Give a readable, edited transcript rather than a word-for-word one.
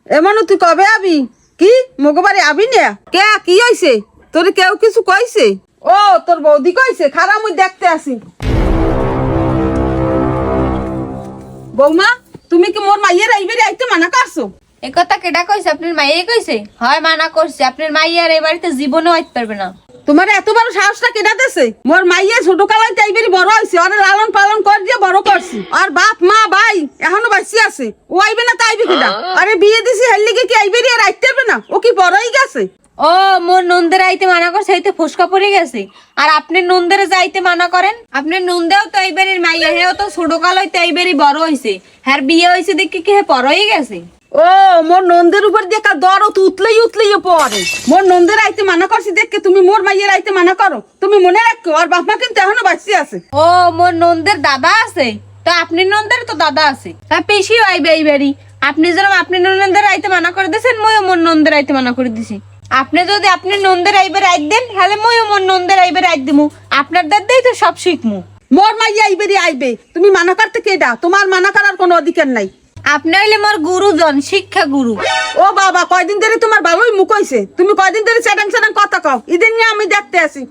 এমন তুই কবে আবি? কি মগবারে আবি না? কে কি হইছে? তোর কেউ কিছু কইছে? ও তোর বৌদি কইছে, খারাপ মুই দেখতে আসি। বৌমা, তুমি কি মোর মাইয়ের আইবে আইতে মানা করছো? এ কথা কেডা কইছে? আপনার মাইয়ে কইছে? হয় মানা করছে, আপনার মাইয়া আর এই বাড়িতে জীবনেও আইতে পারবে না। তোমার এত বড় সাহসটা কেডা দেছে? মোর মাইয়ে ছোট কালাই তাইবেরি বড় হইছে, ওরে লালন পালন কর দিয়ে বড় করছি। আর বাপ মা ভাই এখনো বাঁচি আছে, ও আইবে না তাইবে কেডা? আরে বিয়ে দিছি হেললিগে কি আইবেরি আর আইতে পারবে না? ও কি বড়ই গেছে? ও মোর নন্দের আইতে মানা করছে, এইতে ফুসকা পড়ে গেছে। আর আপনি নন্দের যাইতে মানা করেন? আপনার নন্দেও তো এই বাড়ির মাইয়া, হেও তো ছোট কাল হইতে এই বাড়ি বড় হইছে। হ্যার বিয়ে হইছে দেখি কি হে পরই গেছে। ও মোর নন্দের উপর দেখা দরদ উতলেই উতলেই পড়ে। মোর নন্দের আইতে মানা করছি দেখে তুমি মোর মাইয়ের আইতে মানা করো? তুমি মনে রাখো আর বাপ মা কিন্তু এখনো বাঁচি আছে। ও মোর নন্দের দাদা আছে, তো আপনি নন্দের তো দাদা আছে, তা পেশিও আইবে এই বাড়ি। আপনি যেরকম আপনি নন্দের আইতে মানা করে দিয়েছেন, মইও মোর নন্দের আইতে মানা করে দিছি। আপনি যদি আপনি নন্দের আইবে রাইত দেন, তাহলে মইও মোর নন্দের আইবে রাইত দিমু। আপনার দাদাই তো সব শিখমু। মোর মাইয়া আইবেরি আইবে, তুমি মানা করতে কেডা? তোমার মানা করার কোনো অধিকার নাই। আপনি হইলে মোর গুরুজন, শিক্ষা গুরু। ও বাবা, কয়দিন ধরে তোমার ভালোই মুখ হইছে, তুমি কয়দিন ধরে চ্যাটাং চ্যাটাং কথা কও, ইদিন নিয়ে আমি দেখতে আসি।